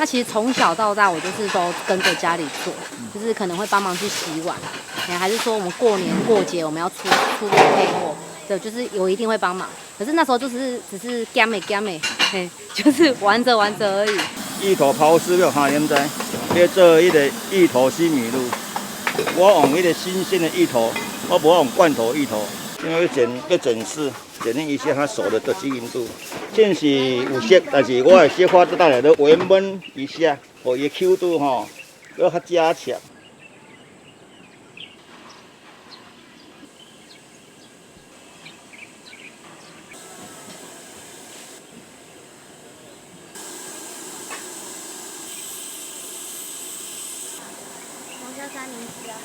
那其实从小到大，我就是都跟着家里做，就是可能会帮忙去洗碗，还是说我们过年过节我们要出配货，对，就是我一定会帮忙。可是那时候就是只是干美，就是玩着而已。芋头刨丝了，哈，现在要做迄个芋头西米露。我用迄个新鲜的芋头，我不用罐头芋头，因为要整丝，检验一下它熟的均匀度。现是有熟，但是我的小花带来的微焖一下，互伊 Q 度吼要较加强。红椒三明治啊。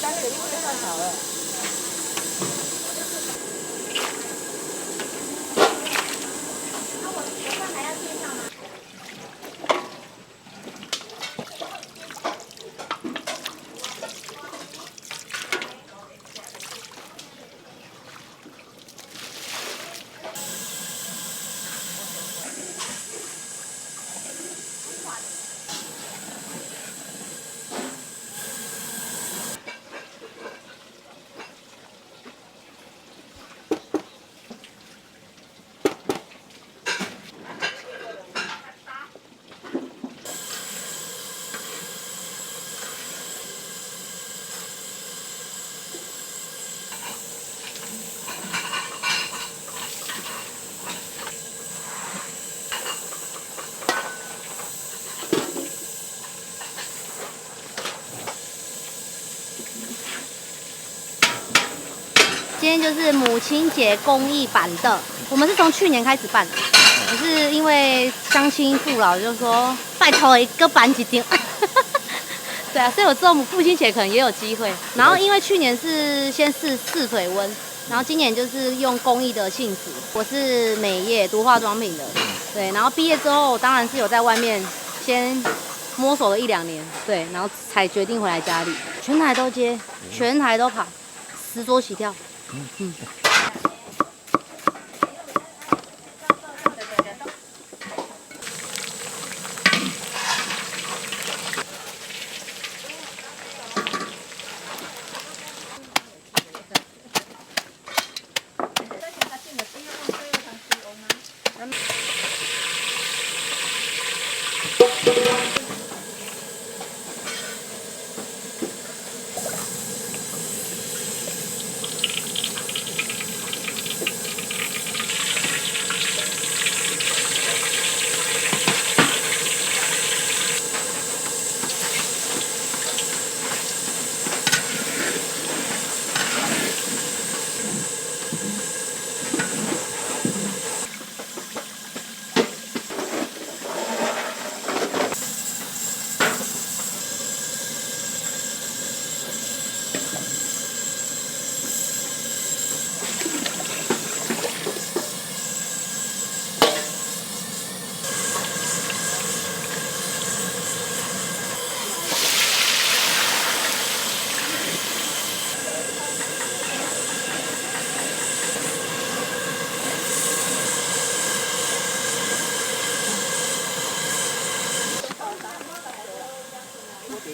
当那个衣服就算好了。我饭还要贴上吗？今天就是母亲节公益版的，我们是从去年开始办的，可是因为乡亲父老就说拜托一个办一点，对啊，所以我之后父亲节可能也有机会。然后因为去年是先试水温，然后今年就是用公益的性质。我是美业读化妆品的，对，然后毕业之后当然是有在外面先摸索了1-2年，对，然后才决定回来家里，全台都接，全台都跑，10桌起跳。嗯。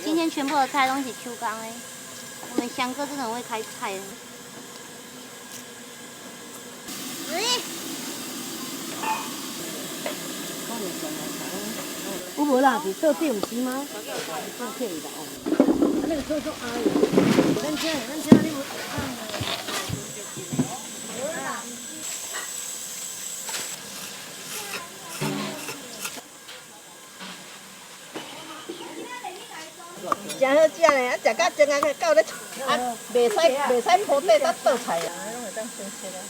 今天全部的菜都是秋缸哎，我们翔哥真的很会开菜。有我无啦，伫桌顶毋是吗？放客伊啦哦。啊，那个桌阿姨，咱这你无。真好食嘞，啊，食到真啊，到咧，啊，袂使铺底才倒菜啊。拢会当先切啊。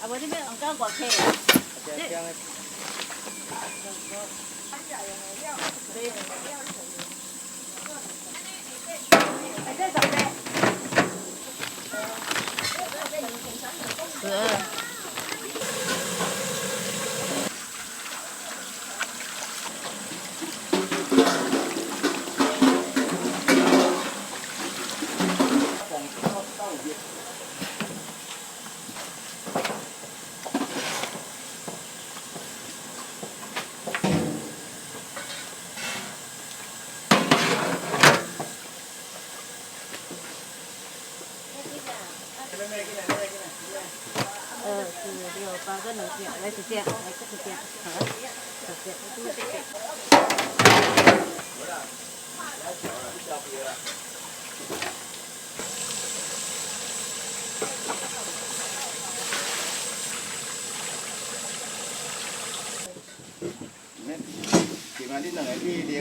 无你要用到外客啊？4、6、8个2件，来1件，来这1件，好，1件。今仔恁两个去零。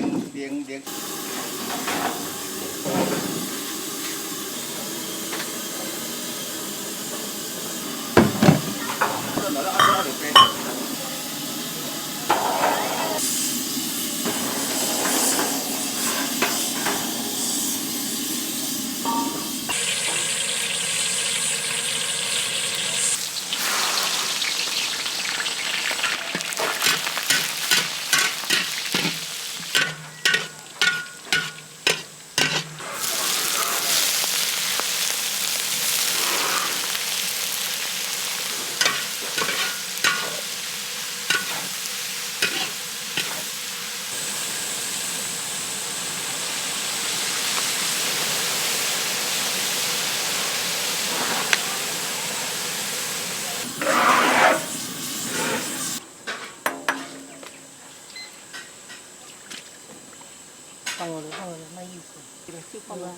放我的，那意思，这个去放了。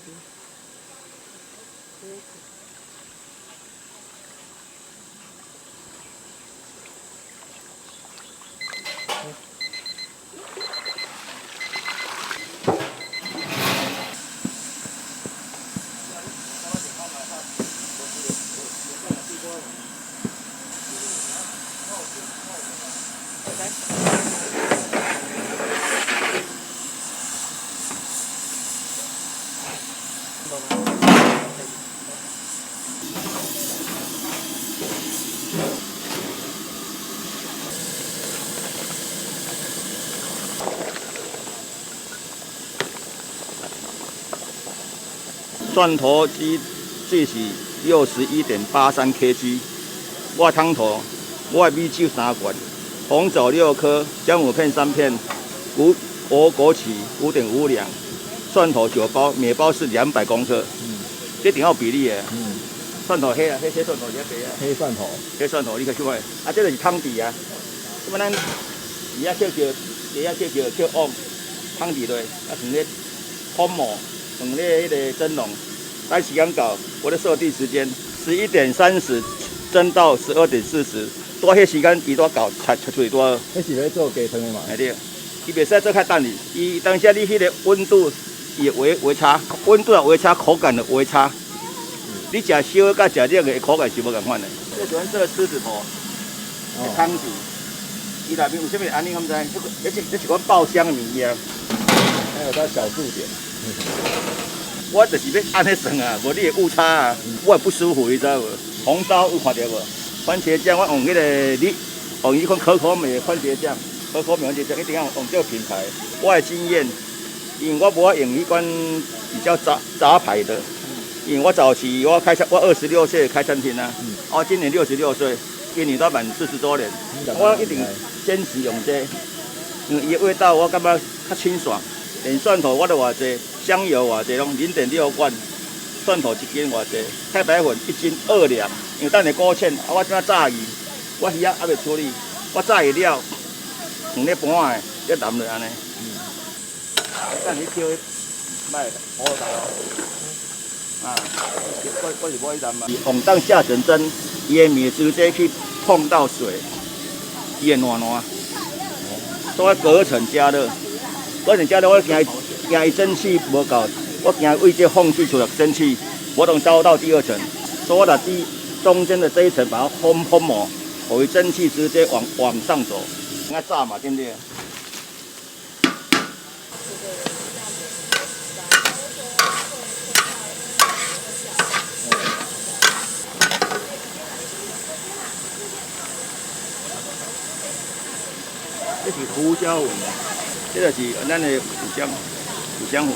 蒜头鸡最是61.83 kg， 我汤头，我的米酒3罐，红枣6颗，姜母片3片，枸杞5.5两，蒜头9包，每包是200公克，这挺有比例的。蒜头黑啊，黑蒜头也白啊。黑蒜头，黑蒜头你可去买，啊，这就是汤底啊。咁么咱底下叫瓮，汤底落，啊，放咧烘磨，放咧迄个蒸笼。待时间到，我咧设定时间11点30蒸到12点40，多迄时间伊多搞出最多。迄是要做鸡汤的嘛？系对，伊袂使做太淡哩，伊当下你迄个温度也微差，温度也微差，口感的微差。你食烧甲食热的口感是无共款的。最喜欢这个狮子头的汤底，伊内面有啥物安尼？我唔知，这是款爆香的物件。还有它小数点。我就是要安尼算啊，无你会误差啊，我会不舒服，你知道无？红烧有看到无？番茄酱我用迄个你用迄款可口美的番茄酱，可口美番茄酱一定要用这个品牌。我的经验，因为我无用迄款比较杂牌的，因为我早期我26岁开餐厅啊，我今年66岁，今年都满40周年，我一定坚持用这个，因为伊的味道我感觉较清爽。连蒜头我都偌济，香油偌济，拢0.6罐，蒜头1斤偌济，太白粉1斤2两。因为等下勾芡，啊我怎炸鱼，我鱼仔还未处理，我炸鱼了，放咧盘的，再淋落安尼。等你挑，卖好大哦。啊，我是买淋嘛。红当下整蒸，伊的米直接去碰到水，伊会烂烂，所以隔层加热。我等加热，我惊伊蒸汽无够，我惊为这缝隙出来蒸汽，我等烧到第2层，所以我把中间的这一层把它烘磨，让伊蒸汽直接往上走，应该炸嘛，对不对？这是胡椒粉。这就是咱的五香粉，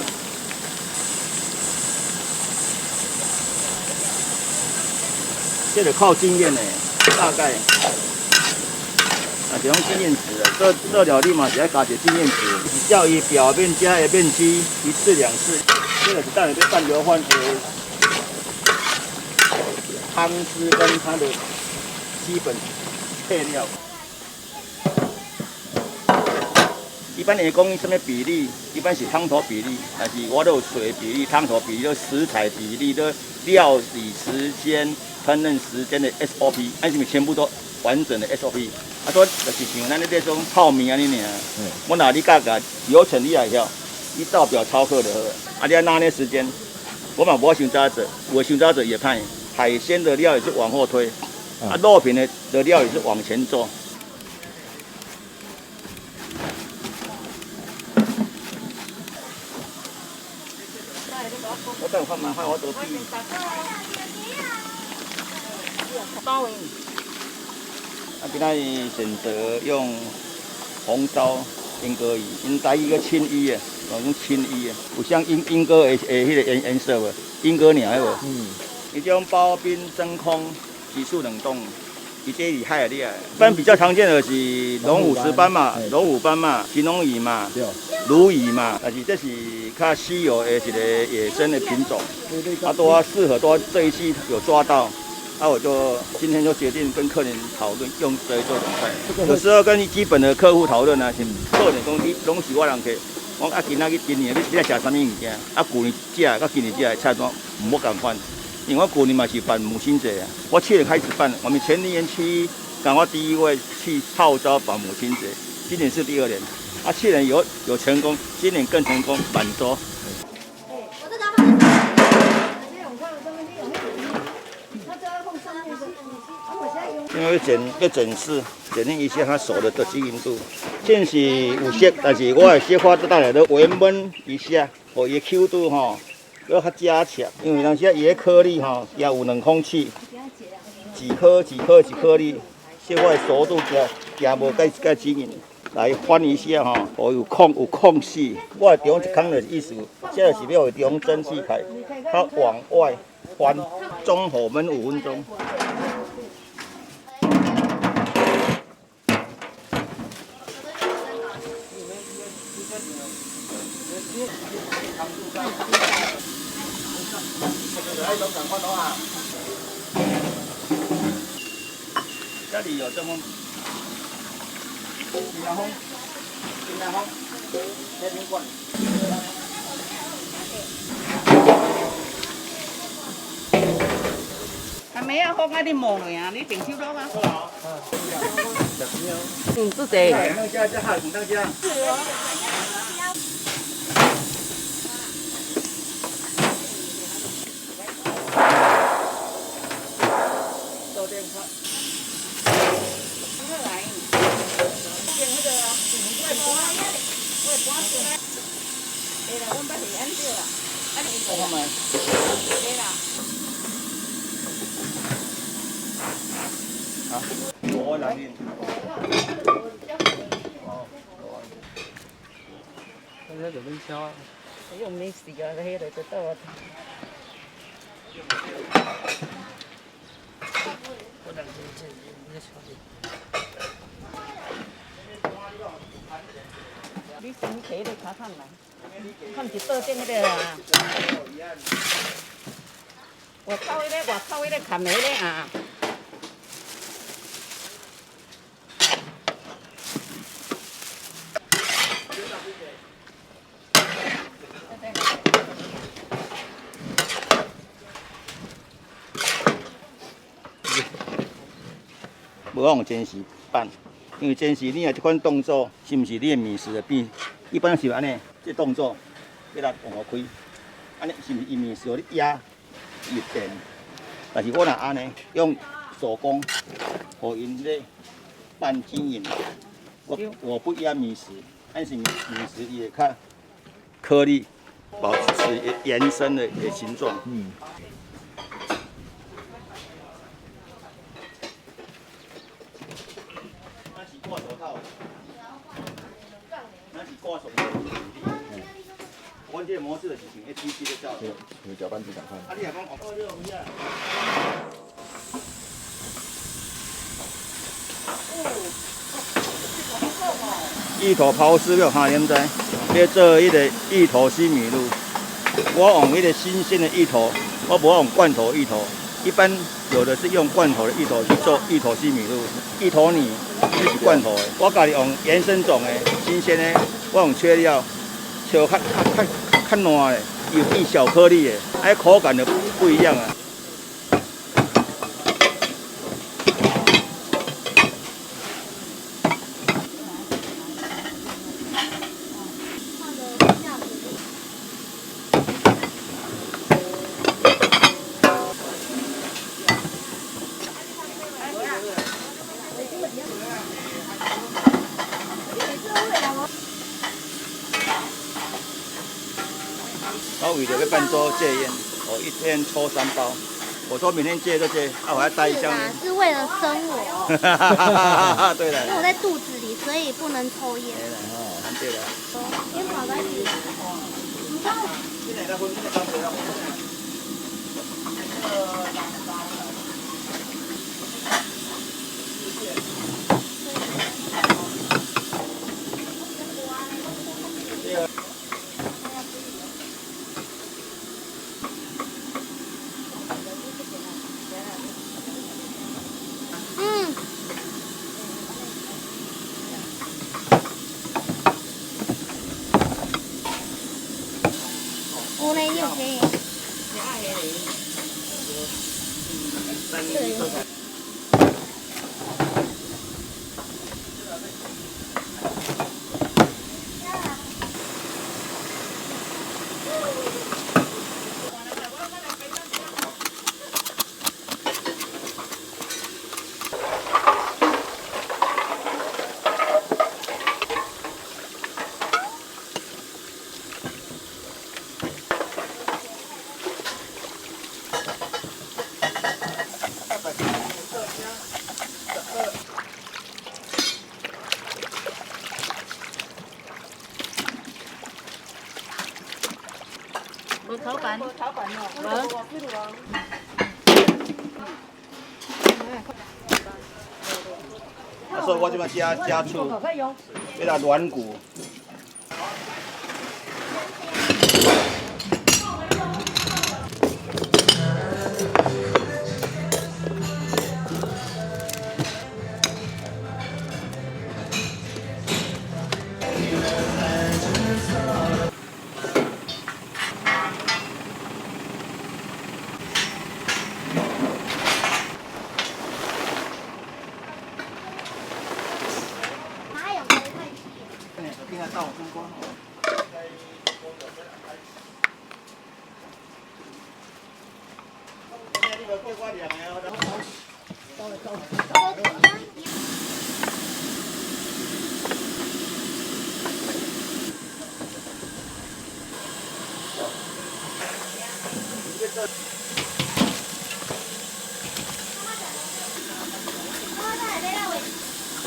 这个靠经验呢，大概是用经验值的，这料理嘛是要加些经验值，叫伊表面加会面积1次2次，这个是当然对拌油饭的汤汁跟它的基本配料。一般来讲，什么比例？一般是汤头比例，还是我都有水比例、汤头比例、食材比例、料理时间、烹饪时间的 SOP， 按什么全部都完整的 SOP。啊，说就是像咱那种泡面安尼尔，我哪里嘎流程你也晓，你照表操课就好。啊，你要拿捏时间，我嘛无想早者，我想早者也派海鲜的料也是往后推，啊，肉品的料也是往前做。我等看嘛，看我多低。今仔日选择用红烧莺歌鱼，因台语叫青鱼的，用青鱼的，有像莺歌的迄个颜色无？莺歌鸟迄无？伊这种包冰真空急速冷冻，伊这厉害啊厉害。一般比较常见的是龙虎石斑嘛，龙虎斑嘛，青龙鱼嘛，鲈鱼嘛，但是这是较稀有的一个野生的品种，啊，都适合都这一季有抓到。那我就今天就决定跟客人讨论用这做冷菜。有时候跟基本的客户讨论啊，客人讲你拢是我人客，我啊今年你来食啥物物件？啊旧年食甲今年食的菜单唔好共款，因为我旧年嘛是办母亲节啊，我7月开始办，我们前年7赶快第1位去号召办母亲节，今年是第2年，啊去年有成功，今年更成功，满桌。因为要检视一下它熟的均匀度。现是有熟，但是我的小花都带来都微焖一下，互伊 Q 度吼要较加强。因为有时伊的颗粒吼也有冷空气，几颗粒，小花的熟度也无介均匀。来翻一下吼，互有空隙。我的中一空的意思，这就是要中蒸汽开，它往外翻，中火焖5分钟。这里有这么金凉风，天平罐。还没啊，风啊，你摸了呀？你顶手了吗？自己。那家这海那家。到电话。啊，我来面。大家准备敲啊！用没事啊，迄个就到啊。你先摕个卡探来，看一倒顶迄个啊。外口迄个看迄个啊。无用煎时办，因为煎时你的这款动作是毋是你的面食的变？一般是安尼，这动作要来往后开，安尼是毋是伊面食你压越电？但是我若安尼用手工，互因咧拌均匀，我不压面食，但是面食伊会较颗粒，保持延伸的形状。挂手套，咱是挂手套。阮这个模式就是像 APP 的照。有搅拌机赶快。啊，你若讲哦，这有影。芋头刨丝了，哈，现在要做迄个芋头西米露。我用迄个新鲜的芋头，我无用罐头芋头。一般有的是用罐头的芋头去做芋头西米露，芋头泥这是罐头的。我家己用原生种的、新鲜的，我用切料，切较烂的，有变小颗粒的，哎，口感就不一样啊。我为了要办桌戒烟，我一天抽3包。我说明天戒就戒，啊，我还带一箱。是为了生我。对了。因为我在肚子里，所以不能抽烟。对了，哦，对了。烟跑在里。你有可以。无炒饭，无炒饭哦，所以我这边加醋，要来软骨。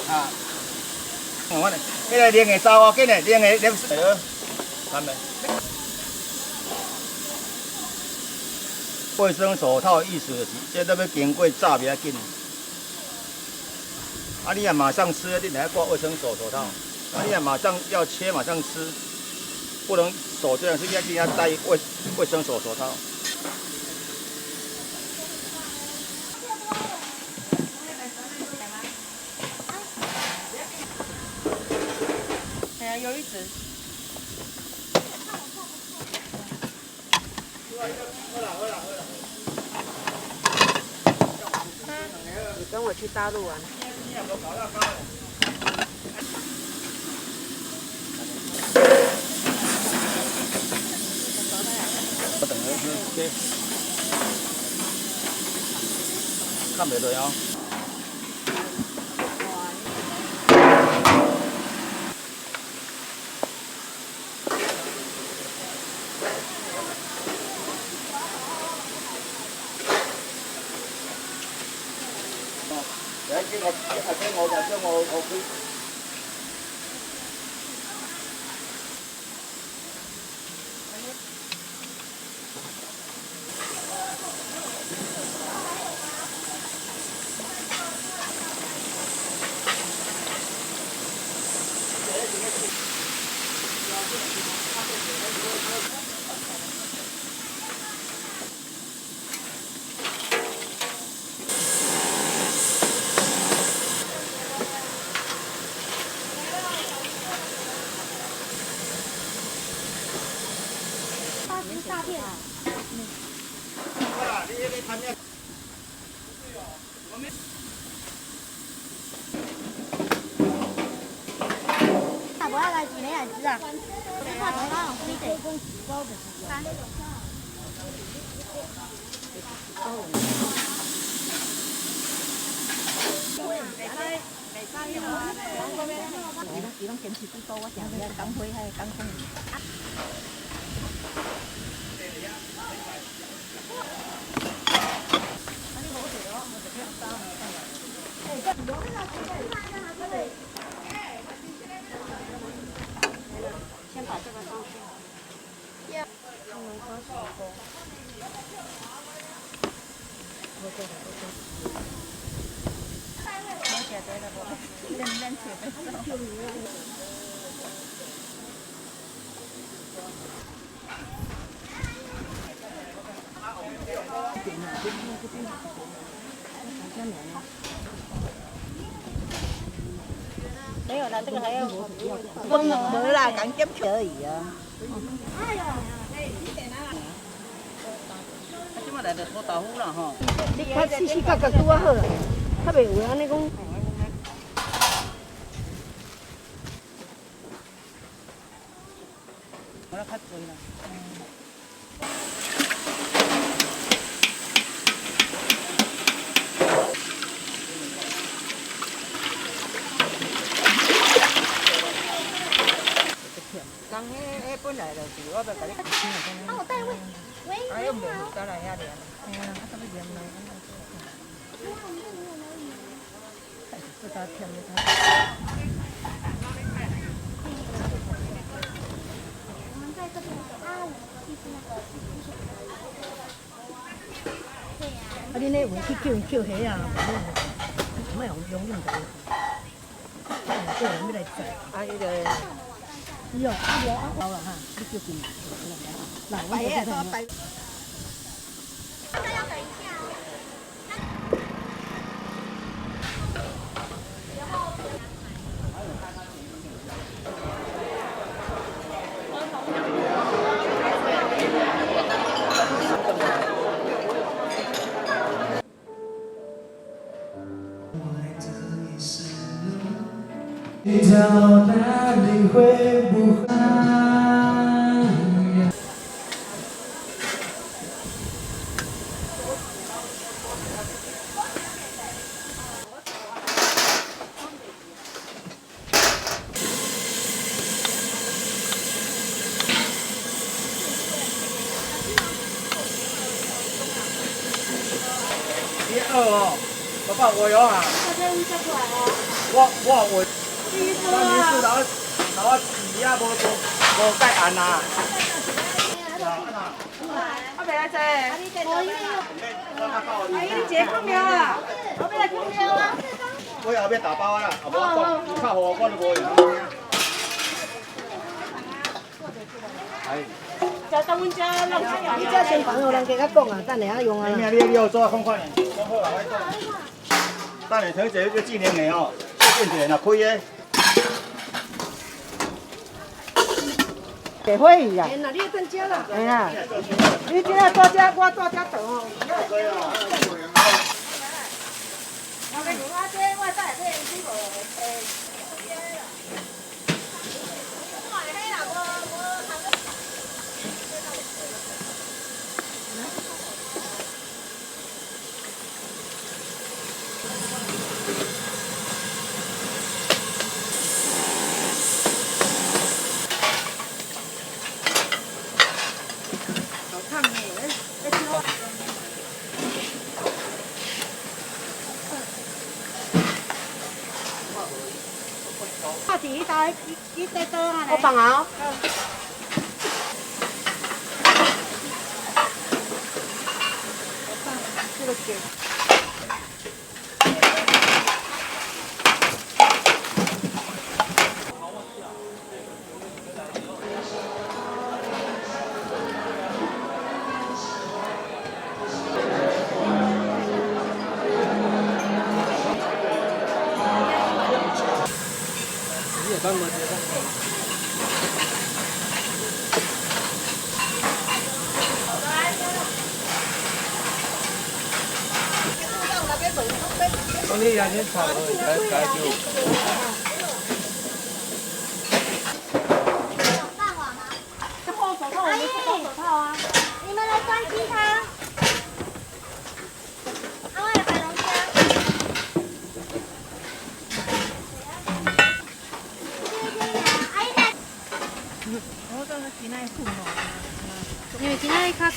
啊，我这个连个烧哦，紧个连个连水了，看没？卫生手套意思就是，这都要经过炸比较紧。啊，你也马上吃，你还要挂卫生手套。啊，你也马上要切，马上吃，不能手这样，是一定要戴卫生手套。哎呀，有一只。你跟我去大陆玩。我等下去，看袂落啊。我去。大片。大伯要来几枚来吃啊？大伯要你得跟纸包的是吧？伊拢坚持最多，我常遐工会遐工工。先把这个上去。没有了，这个还要没啦，刚检查而已啊。哎呦，即马来着搓豆腐啦吼。你较细细角角拄啊好啦，较袂有安尼讲。我较侪啦。刚迄本来就是我要甲你请啊，我带位，哎，又袂有带来遐尔。哎呀，啊，怎么黏呢？这家甜的它。我们在这边啊，就是那个，对呀。啊，你那回去叫虾啊，莫用用的。叫人要来载。啊，伊个。有，好了哈，你就给来，我这边。那要等一下你到哪里会不会？哦，爸爸我有啊。我，当年是然后鱼啊无盖安啊。我袂来坐。阿姨，你坐看苗啊？我要来看苗啊。我后边打包啦，后无我较好，我都无用。就当阮遮弄起啊！你遮先放互人家甲讲啊，等下用啊。你有做看看呢，讲好啊，我讲。等下睇一个纪念的哦，变一个若开的。地火鱼啊！哎呐，你等遮啦。哎呀，你今仔大遮，我大遮长哦。我放啊。这个给。你也帮忙接吧。我你两天炒了，该就。阿姨，你们来关心他。我来摆龙虾。因为今仔较晏。